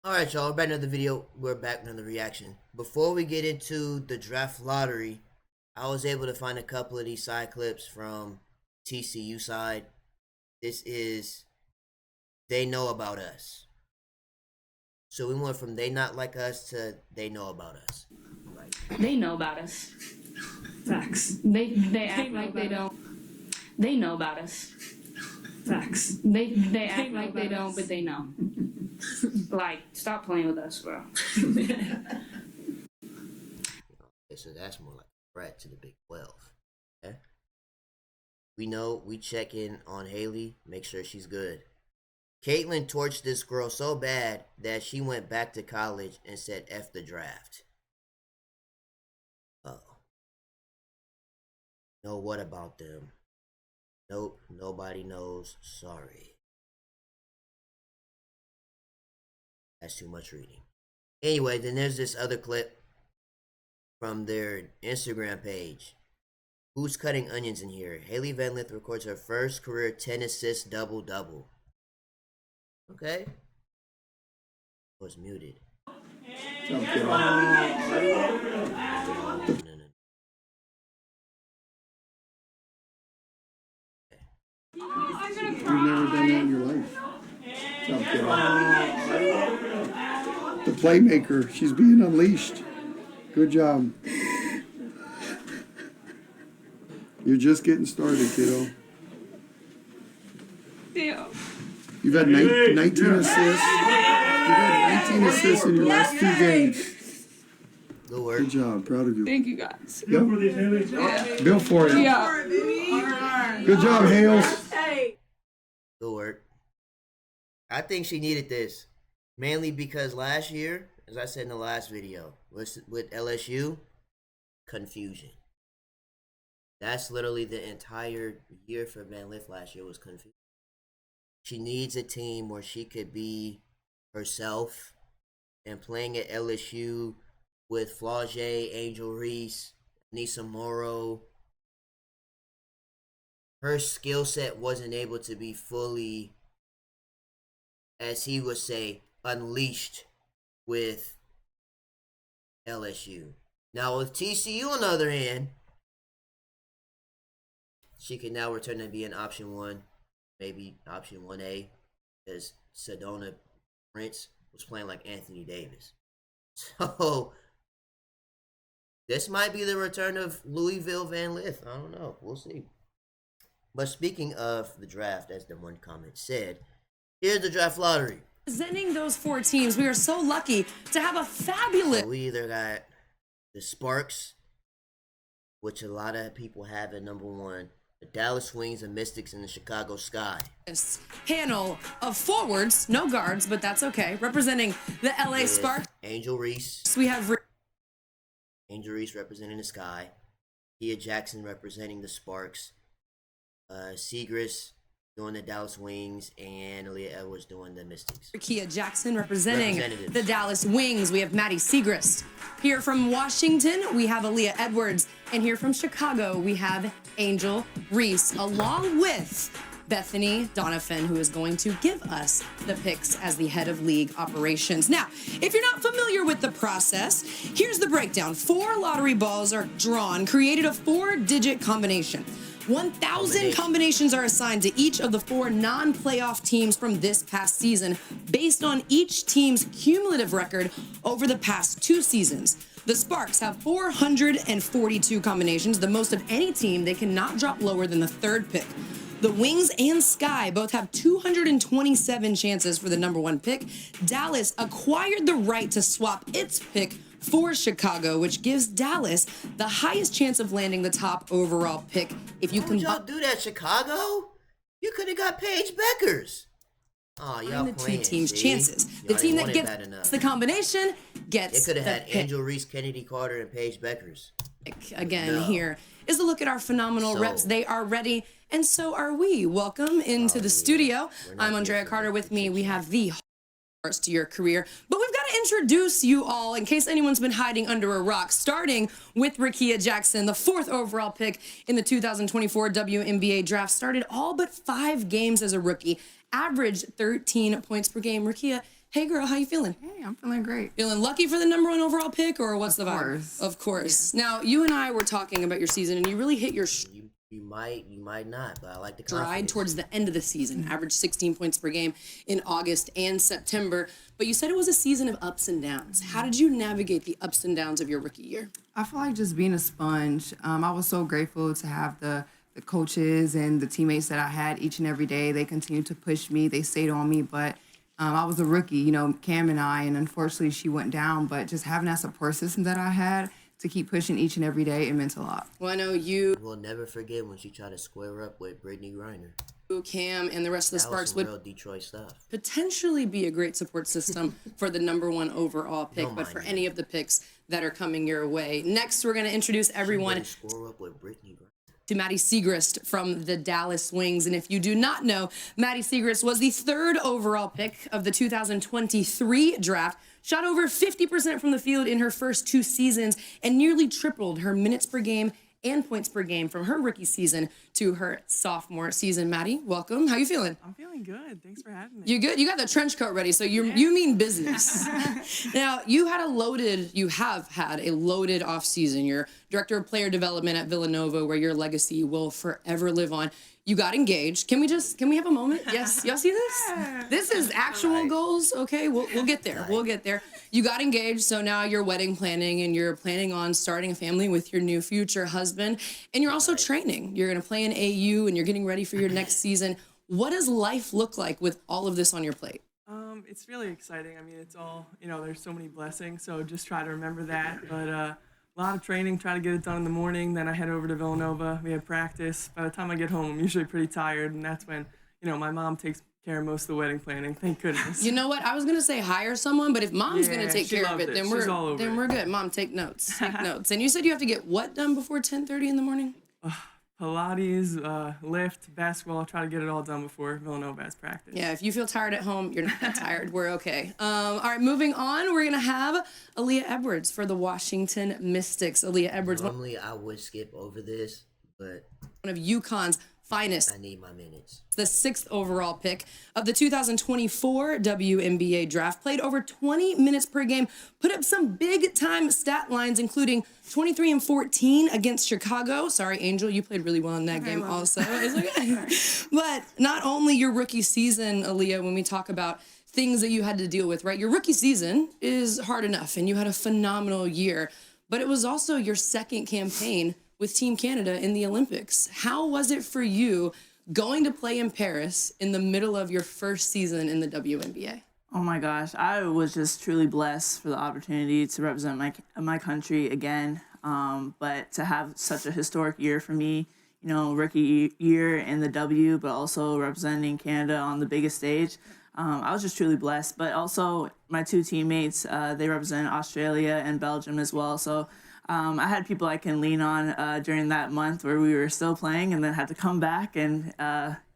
Alright, y'all, we're back with another video. We're back with another reaction. Before we get into the draft lottery, I was able to find a couple of these side clips from TCU side. This is They Know About Us. So we went from They Not Like Us to They Know About Us. Right. They know about us. Facts. They act like they don't. They know about us. Facts. They act like they don't, but they know. Like, stop playing with us, bro. Okay, so that's more like a threat to the Big 12. Okay? We know we check in on Haley, make sure she's good. Caitlin torched this girl so bad that she went back to college and said F the draft. Uh-oh. No, what about them? Nope, nobody knows. Sorry. That's too much reading. Anyway, then there's this other clip from their Instagram page. Who's cutting onions in here? Haley Van Lith records her first career 10 assist double-double. Okay. Was muted. Okay. You've never done that in your life. Okay. The playmaker, she's being unleashed. Good job. You're just getting started, kiddo. Yeah. You've had 19 assists. You've had 19 assists in your last 2 games. Good work. Good job. Proud of you. Thank you guys. Yep. Yeah. Bill for it. Yeah. Good job, Hales. Good work. I think she needed this. Mainly because last year, as I said in the last video, with LSU, confusion. That's literally the entire year for Van Lith last year was confusion. She needs a team where she could be herself, and playing at LSU with Flau'jae, Angel Reese, Nisa Morrow, her skill set wasn't able to be fully, as he would say, unleashed with LSU. Now with TCU on the other hand, she can now return to be an option 1, maybe option 1A, because Sedona Prince was playing like Anthony Davis. So this might be the return of Louisville Van Lith. I don't know. We'll see. But speaking of the draft, as the one comment said, here's the draft lottery. Presenting those 4 teams, we are so lucky to have a fabulous... So we either got the Sparks, which a lot of people have at number 1, the Dallas Wings, the Mystics, and the Chicago Sky. Panel of forwards, no guards, but that's okay. Representing the LA Sparks. Angel Reese. We have... Angel Reese representing the Sky. Kia Jackson representing the Sparks. Seagrass doing the Dallas Wings, and Aaliyah Edwards doing the Mystics. Kia Jackson representing the Dallas Wings. We have Maddie Seagrass. Here from Washington, we have Aaliyah Edwards. And here from Chicago, we have Angel Reese, along with Bethany Donovan, who is going to give us the picks as the head of league operations. Now, if you're not familiar with the process, here's the breakdown. 4 lottery balls are drawn, created a 4-digit combination. 1,000 combinations are assigned to each of the 4 non-playoff teams from this past season based on each team's cumulative record over the past 2 seasons. The Sparks have 442 combinations, the most of any team. They cannot drop lower than the 3rd pick. The Wings and Sky both have 227 chances for the number 1 pick. Dallas acquired the right to swap its pick for Chicago, which gives Dallas the highest chance of landing the top overall pick. If you can y'all do that, Chicago? You could have got Paige Beckers. Oh, y'all the playing, 2 teams' see? chances. The team that gets the combination gets They could have had pick. Angel Reese, Kennedy Carter, and Paige Beckers. Again, here is a look at our phenomenal reps. They are ready, and so are we. Welcome into the studio. I'm Andrea Carter. With me, we have the starts to your career. But we've got to introduce you all in case anyone's been hiding under a rock, starting with Rickea Jackson, the 4th overall pick in the 2024 WNBA draft. Started all but 5 games as a rookie, averaged 13 points per game. Rickea, Hey girl, how you feeling? Hey, I'm feeling great. Feeling lucky for the #1 overall pick, or what's the vibe? Course. Of course. Now, you and I were talking about your season, and you really hit your You might not, but I like the stride confidence. towards the end of the season. Averaged 16 points per game in August and September. But you said it was a season of ups and downs. How did you navigate the ups and downs of your rookie year? I feel like just being a sponge. I was so grateful to have the coaches and the teammates that I had each and every day. They continued to push me. They stayed on me, but I was a rookie, you know, Cam and I, and unfortunately she went down. But just having that support system that I had to keep pushing each and every day, it meant a lot. Well, I know you, We'll never forget when she tried to square up with Brittany Griner. Cam, and the rest of the That was Sparks some would real Detroit stuff. potentially be a great support system for the #1 overall pick, Don't but mind for me. any of the picks that are coming your way. Next, we're going to introduce everyone Wouldn't score up with Brittany Griner. to Maddie Siegrist from the Dallas Wings. And if you do not know, Maddie Siegrist was the 3rd overall pick of the 2023 draft, shot over 50% from the field in her first 2 seasons, and nearly tripled her minutes per game and points per game from her rookie season to her sophomore season. Maddie, welcome. How you feeling? I'm feeling good. Thanks for having me. You good? You got the trench coat ready, so you mean business. Now, you have had a loaded off season. You're director of player development at Villanova, where your legacy will forever live on. You got engaged. Can we have a moment? Yes. Y'all see this? This is actual goals. Okay, we'll get there. We'll get there. You got engaged, so now you're wedding planning, and you're planning on starting a family with your new future husband. And you're also training. You're gonna play in AU, and you're getting ready for your next season. What does life look like with all of this on your plate? It's really exciting. I mean, it's all, you know, there's so many blessings, so just try to remember that. But a lot of training, try to get it done in the morning, then I head over to Villanova. We have practice. By the time I get home, I'm usually pretty tired, and that's when, you know, my mom takes care of most of the wedding planning. Thank goodness. You know what? I was gonna say hire someone, but if mom's Yeah, gonna take she care of loves it, it. then She's all over it. we're good. Mom, take notes. Take notes. And you said you have to get what done before 10:30 in the morning? Pilates, lift, basketball, try to get it all done before Villanova has practice. Yeah, if you feel tired at home, you're not that tired. We're okay. All right, moving on. We're gonna have Aaliyah Edwards for the Washington Mystics. Aaliyah Edwards, one Normally, I would skip over this, but of UConn's finest. I need my minutes. The 6th overall pick of the 2024 WNBA draft, played over 20 minutes per game, put up some big time stat lines, including 23 and 14 against Chicago. Sorry, Angel, you played really well in that game also. It's okay. But not only your rookie season, Aaliyah, when we talk about things that you had to deal with, right? Your rookie season is hard enough, and you had a phenomenal year, but it was also your second campaign with Team Canada in the Olympics. How was it for you going to play in Paris in the middle of your first season in the WNBA? Oh my gosh, I was just truly blessed for the opportunity to represent my country again. But to have such a historic year for me, you know, rookie year in the W, but also representing Canada on the biggest stage. I was just truly blessed. But also my 2 teammates, they represent Australia and Belgium as well. So I had people I can lean on during that month where we were still playing, and then had to come back and,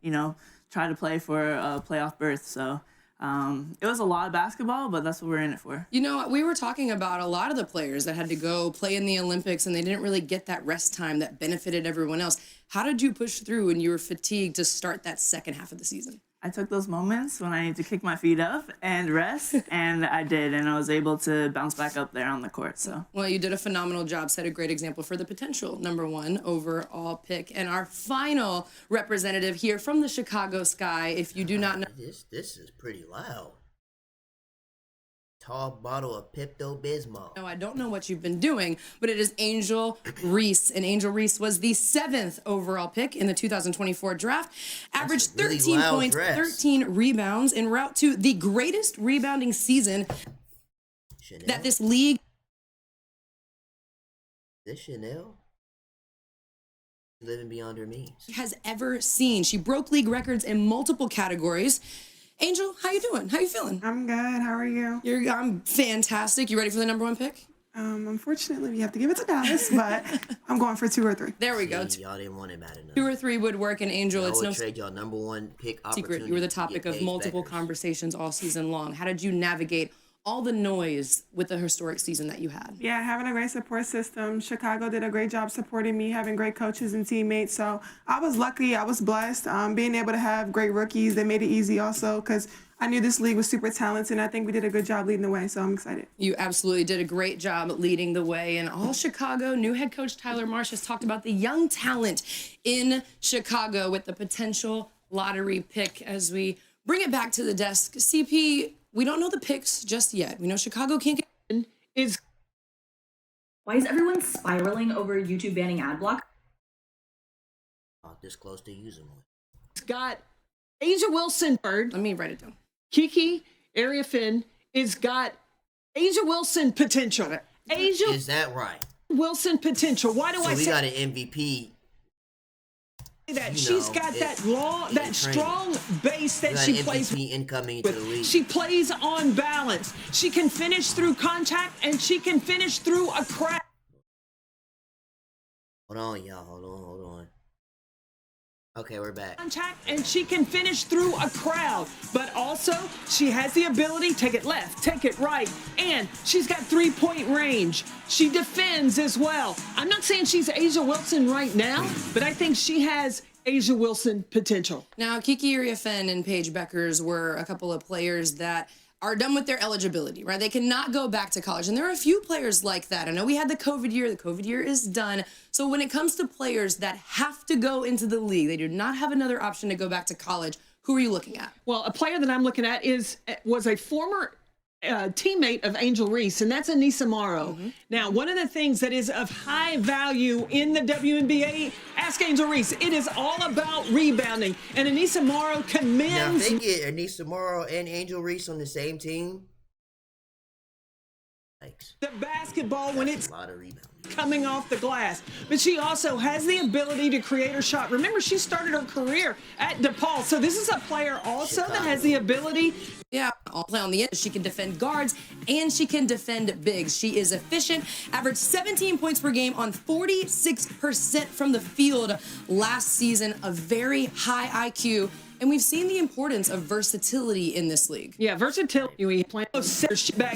you know, try to play for a playoff berth. So it was a lot of basketball, but that's what we're in it for. You know, we were talking about a lot of the players that had to go play in the Olympics, and they didn't really get that rest time that benefited everyone else. How did you push through when you were fatigued to start that second half of the season? I took those moments when I need to kick my feet up and rest, and I did, and I was able to bounce back up there on the court. So, well, you did a phenomenal job, set a great example for the potential #1 overall pick. And our final representative here from the Chicago Sky, if you do not know, This is pretty loud. Tall bottle of Pepto-Bismol. no, I don't know what you've been doing, but it is Angel Reese. And Angel Reese was the 7th overall pick in the 2024 draft. Averaged really 13 loud points, dress. 13 rebounds, en route to the greatest rebounding season Chanel? that this league This Chanel? Living beyond her means. has ever seen. She broke league records in multiple categories. Angel, how you doing? How you feeling? I'm good. How are you? I'm fantastic. You ready for the #1 pick? Unfortunately, we have to give it to Dallas, but I'm going for 2 or 3. There we go. See, y'all didn't want it bad enough. 2 or 3 would work, and Angel, I it's would no trade y'all #1 pick opportunity. secret. You were the to topic get of Paige multiple Beckers. conversations all season long. How did you navigate all the noise with the historic season that you had? Yeah, having a great support system. Chicago did a great job supporting me, having great coaches and teammates. So I was lucky. I was blessed. Being able to have great rookies, they made it easy also because I knew this league was super talented, and I think we did a good job leading the way, so I'm excited. You absolutely did a great job leading the way. And all Chicago, new head coach Tyler Marsh has talked about the young talent in Chicago with the potential lottery pick. As we bring it back to the desk, CP, we don't know the picks just yet. We know Chicago can't get is. Why is everyone spiraling over YouTube banning ad block? This close to using one. It's got Asia Wilson. Let me write it down. Kiki Area Finn is got Asia Wilson potential. Asia Is that right? Wilson potential. Why do So I we say got an MVP. that? She's got that long, that strong base that she plays with. Incoming into the league. She plays on balance. She can finish through contact and she can finish through a crowd. Hold on, y'all. Hold on. Okay, we're back. Contact and she can finish through a crowd, but also she has the ability to take it left, take it right, and she's got 3-point range. She defends as well. I'm not saying she's Asia Wilson right now, but I think she has Asia Wilson potential. Now, Kiki Iriafen and Paige Beckers were a couple of players that are done with their eligibility, right? They cannot go back to college. And there are a few players like that. I know we had the COVID year. The COVID year is done. So when it comes to players that have to go into the league, they do not have another option to go back to college. Who are you looking at? Well, a player that I'm looking at was a former teammate of Angel Reese, and that's Anissa Morrow. Now, one of the things that is of high value in the WNBA, ask Angel Reese, it is all about rebounding. And Anissa Morrow commends. Now, if they get Anissa Morrow and Angel Reese on the same team, thanks. The basketball when it's a lot of rebounding. Coming off the glass. But she also has the ability to create her shot. Remember, she started her career at DePaul. So this is a player also that has the ability. Yeah, I'll play on the end. She can defend guards and she can defend bigs. She is efficient, averaged 17 points per game on 46% from the field last season, a very high IQ. And we've seen the importance of versatility in this league. Yeah, versatility. We play back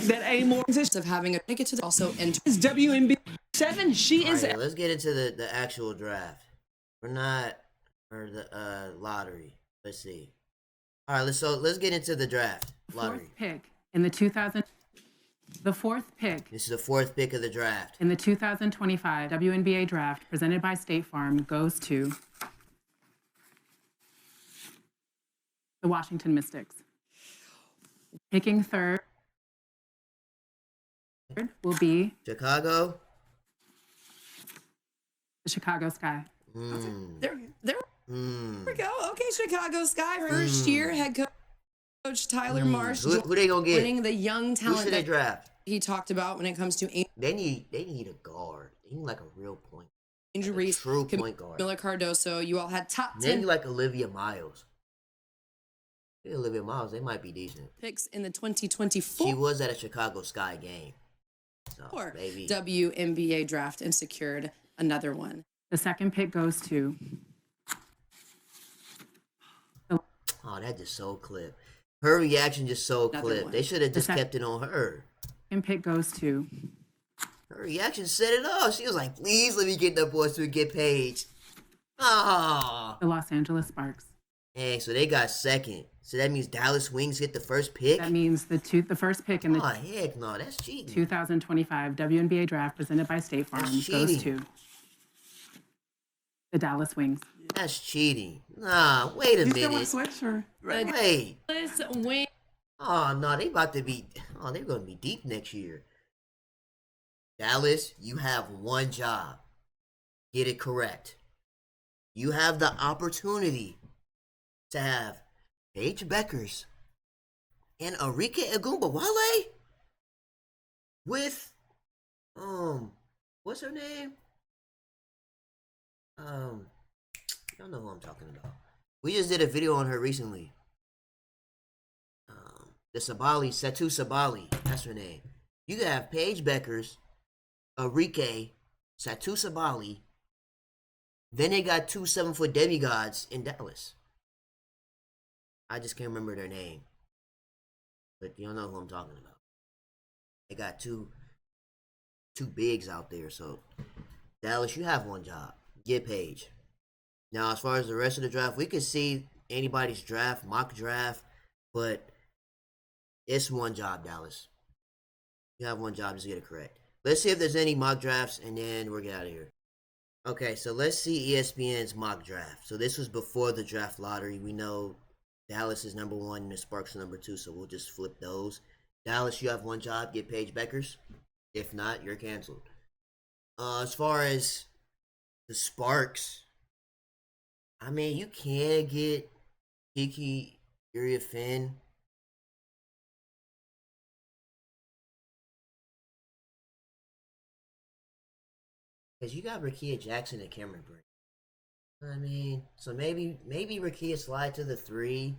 that A more of having a ticket to also enter WNBA 7. She is. Right, let's get into the actual draft. We're not or the lottery. Let's see. All right, let's get into the draft lottery. Fourth pick in the 2000. The fourth pick. This is the fourth pick of the draft. In the 2025 WNBA draft presented by State Farm goes to the Washington Mystics. Picking third will be Chicago. The Chicago Sky. There we go. Okay, Chicago Sky, first year head coach Tyler Marsh. Who they gonna get? Winning the young talent Who should they draft? He talked about when it comes to They need a guard. They need like a real point. Angel Reese, True point guard. Miller Cardoso. You all had top They 10 need like Olivia Miles. Olivia Miles, they might be decent. picks in the 2024 She was at a Chicago Sky game. So, baby. WNBA draft and secured another one. The second pick goes to. Oh, that just so clip. Her reaction just so clip. one. They should have just kept it on her. Second pick goes to. Her reaction set it off. She was like, please let me get that boy so we get Paige. Ah. The Los Angeles Sparks. Hey, so they got second. So that means Dallas Wings get the first pick? That means the first pick in the Oh, heck no. That's cheating. 2025 WNBA draft presented by State Farm goes to the Dallas Wings. That's cheating. Nah, wait a You still want minute. to switch or? Wait. Dallas win. Oh, no. They about to be... Oh, they're going to be deep next year. Dallas, you have one job. Get it correct. You have the opportunity to have Paige Beckers and Arika Egumbawale with what's her name? Y'all know who I'm talking about. We just did a video on her recently. The Sabali, Satu Sabali, that's her name. You can have Paige Beckers, Arike, Satu Sabali. Then they got 2 7-foot demigods in Dallas. I just can't remember their name. But you don't know who I'm talking about. They got two bigs out there. So, Dallas, you have one job. Get Paige. Now, as far as the rest of the draft, we could see anybody's draft, mock draft. But It's one job, Dallas. You have one job, just get it correct. Let's see if there's any mock drafts, and then we'll get out of here. Okay, so let's see ESPN's mock draft. So this was before the draft lottery. We know Dallas is number 1 and the Sparks are number 2, so we'll just flip those. Dallas, you have one job, get Paige Beckers. If not, you're canceled. As far as the Sparks, I mean, you can get Kiki Uriafin. Because you got Rakia Jackson and Cameron Brink. I mean, so maybe Rakia slide to the 3,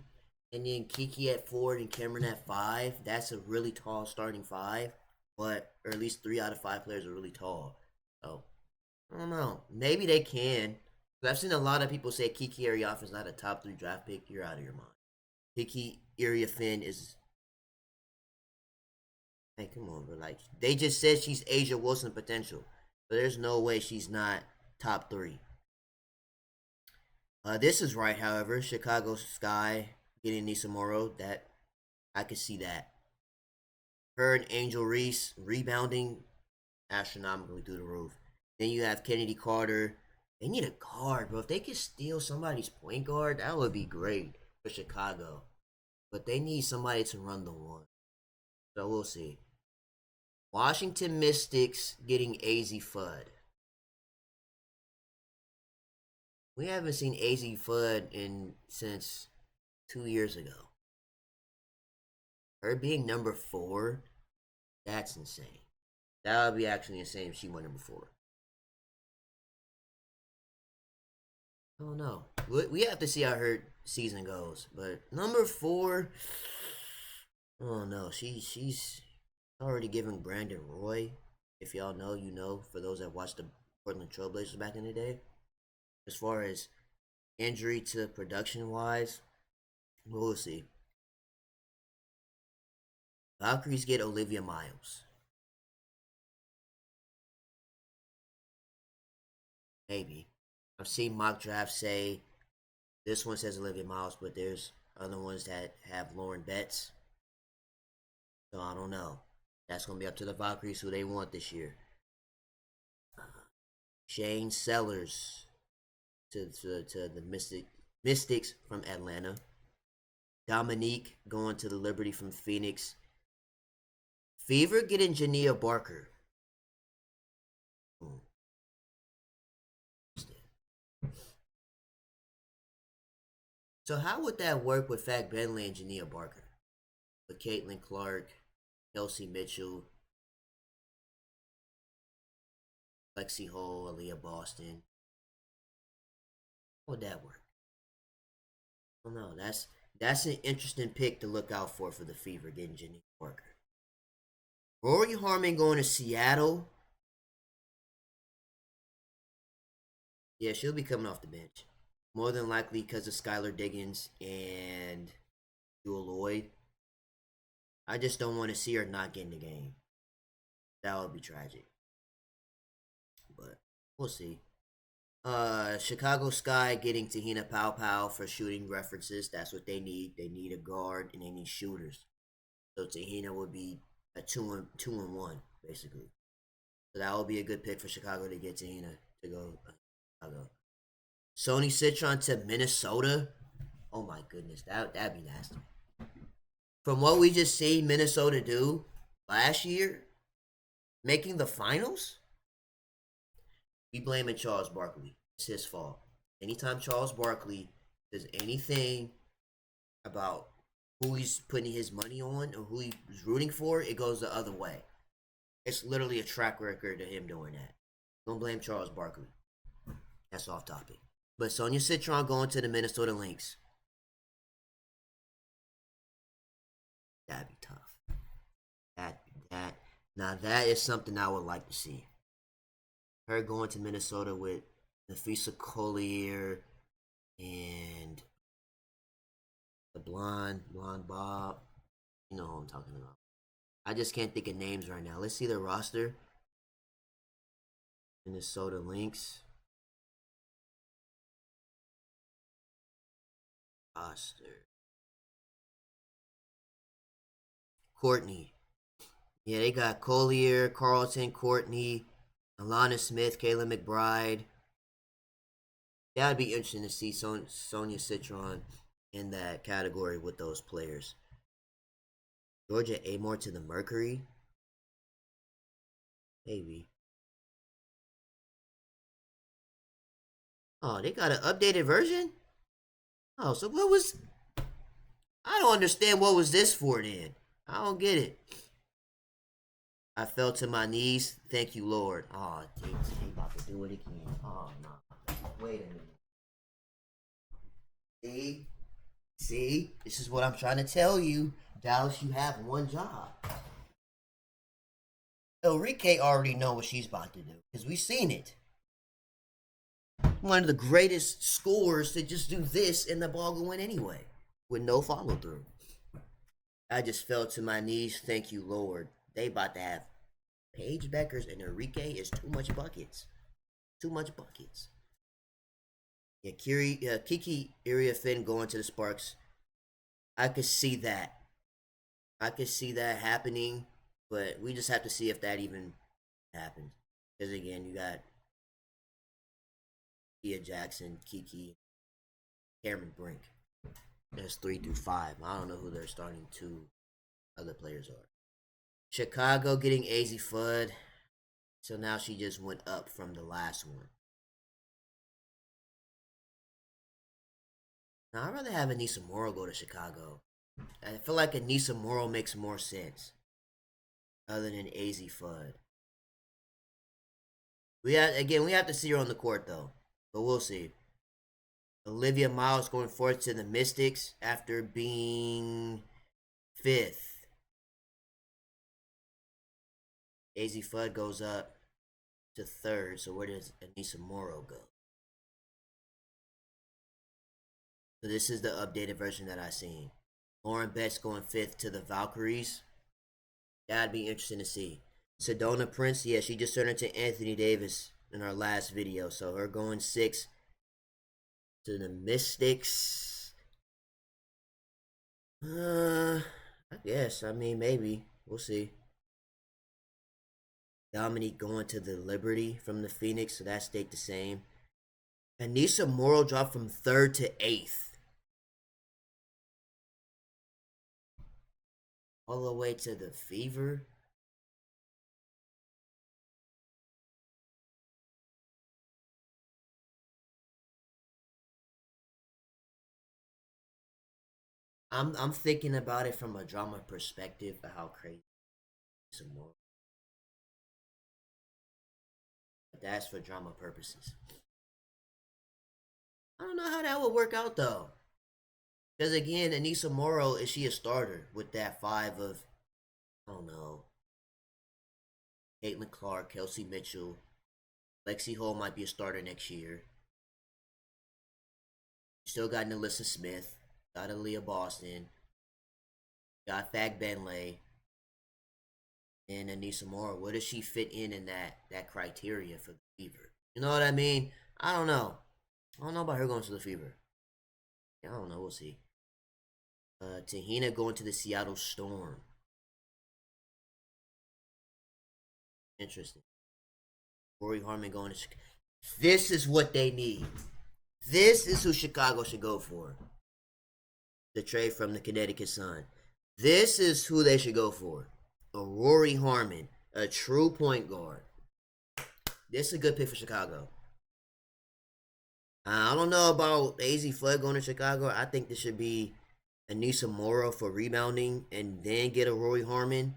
and then Kiki at 4 and Cameron at 5. That's a really tall starting 5, but or at least 3 out of 5 players are really tall. So I don't know. Maybe they can. I've seen a lot of people say Kiki Uriafin is not a top 3 draft pick. You're out of your mind. Kiki Uriafin is. Hey, come on, bro. Like, they just said she's Asia Wilson potential. But there's no way she's not top 3. This is right, however. Chicago Sky getting Nisa Morrow. That I could see that. Her and Angel Reese rebounding astronomically through the roof. Then you have Kennedy Carter. They need a guard, bro. If they could steal somebody's point guard, that would be great for Chicago. But they need somebody to run the 1. So we'll see. Washington Mystics getting AZ Fudd. We haven't seen AZ Fudd since 2 years ago. Her being number 4, that's insane. That would be actually insane if she went number 4. I don't know. We have to see how her season goes. But number 4, oh no, she's already given Brandon Roy. If y'all know, you know. For those that watched the Portland Trailblazers back in the day. As far as injury to production wise, we'll see. Valkyries get Olivia Miles. Maybe. I've seen mock drafts say this one says Olivia Miles, but there's other ones that have Lauren Betts. So I don't know. That's going to be up to the Valkyries who they want this year. Shane Sellers to the Mystics from Atlanta. Dominique going to the Liberty from Phoenix. Fever getting Jania Barker. So how would that work with Fat Bentley and Jania Barker? With Caitlin Clark, Kelsey Mitchell, Lexi Hall, Aaliyah Boston. How would that work? I don't know. That's an interesting pick to look out for the Fever getting Jania Barker. Rory Harmon going to Seattle. Yeah, she'll be coming off the bench. More than likely because of Skylar Diggins and Jewel Lloyd. I just don't want to see her not get in the game. That would be tragic. But we'll see. Chicago Sky getting Tahina Pow for shooting references. That's what they need. They need a guard and they need shooters. So Tahina would be a 2-1, basically. So that would be a good pick for Chicago to get Tahina to go Chicago. Sony Citron to Minnesota. Oh my goodness, that'd be nasty. From what we just seen Minnesota do last year, making the finals, we blaming Charles Barkley. It's his fault. Anytime Charles Barkley does anything about who he's putting his money on or who he's rooting for, it goes the other way. It's literally a track record of him doing that. Don't blame Charles Barkley. That's off topic. But Sonia Citron going to the Minnesota Lynx. That'd be tough. Now that is something I would like to see. Her going to Minnesota with Nafisa Collier and the blonde Bob. You know who I'm talking about. I just can't think of names right now. Let's see the roster. Minnesota Lynx. Roster. Courtney. Yeah, they got Collier, Carlton, Courtney, Alana Smith, Kayla McBride. That'd be interesting to see Sonia Citron in that category with those players. Georgia Amore to the Mercury? Maybe. Oh, they got an updated version? Oh, so what was... I don't understand what was this for then. I don't get it. I fell to my knees. Thank you, Lord. Oh, they about to do it again. Oh, no. Wait a minute. See? This is what I'm trying to tell you. Dallas, you have one job. Enrique already know what she's about to do. Because we've seen it. One of the greatest scorers to just do this and the ball go in anyway. With no follow through. I just fell to my knees. Thank you, Lord. They about to have Paige Beckers and Enrique is too much buckets. Too much buckets. Yeah, Kiki Iriafen going to the Sparks. I could see that. I could see that happening, but we just have to see if that even happens. Because again, you got Kia Jackson, Kiki, Cameron Brink. There's 3 through 5. I don't know who their starting 2 other players are. Chicago getting AZ Fudd. So now she just went up from the last one. Now, I'd rather have Anissa Morrow go to Chicago. I feel like Anissa Morrow makes more sense. Other than AZ Fudd. We have to see her on the court, though. But we'll see. Olivia Miles going forth to the Mystics after being 5th. AZ Fudd goes up to 3rd. So where does Anissa Morrow go? So this is the updated version that I seen. Lauren Betts going 5th to the Valkyries. That'd be interesting to see. Sedona Prince, yeah, she just turned into Anthony Davis in our last video. So her going 6th to the Mystics. I guess. I mean, maybe. We'll see. Dominique going to the Liberty from the Phoenix, so that stayed the same. Anissa Morrow dropped from 3rd to 8th. All the way to the Fever. I'm thinking about it from a drama perspective of how crazy some more. But that's for drama purposes. I don't know how that would work out though. Because again, Anissa Morrow, is she a starter with that 5 of, I don't know, Caitlin Clark, Kelsey Mitchell, Lexi Hall might be a starter next year. Still got Nalissa Smith, got Aaliyah Boston, got Fag Benlay, and Anissa Morrow. Where does she fit in that criteria for the Fever? You know what I mean? I don't know. I don't know about her going to the Fever. I don't know. We'll see. Tahina going to the Seattle Storm. Interesting. Corey Harmon going to Chicago. This is what they need. This is who Chicago should go for. The trade from the Connecticut Sun. This is who they should go for. A Rory Harmon. A true point guard. This is a good pick for Chicago. I don't know about AZ Fudd going to Chicago. I think this should be Anissa Morrow for rebounding and then get a Rory Harmon.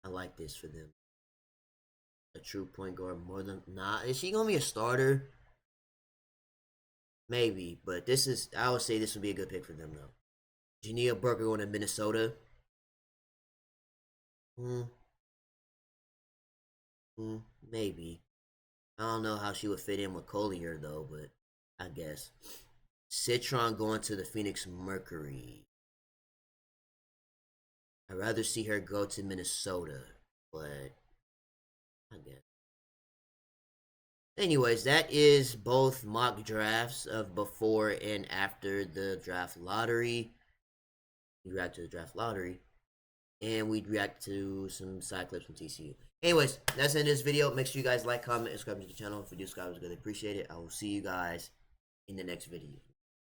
I like this for them. A true point guard more than not. Is she gonna be a starter? Maybe, but this is, I would say this would be a good pick for them though. Jania Burker going to Minnesota. Maybe. I don't know how she would fit in with Collier though, but I guess. Citron going to the Phoenix Mercury. I'd rather see her go to Minnesota, but I guess. Anyways, that is both mock drafts of before and after the draft lottery. we'd react to the draft lottery, and we'd react to some side clips from TCU. Anyways, that's the end of this video. Make sure you guys like, comment, and subscribe to the channel. If you do subscribe, I really appreciate it. I will see you guys in the next video.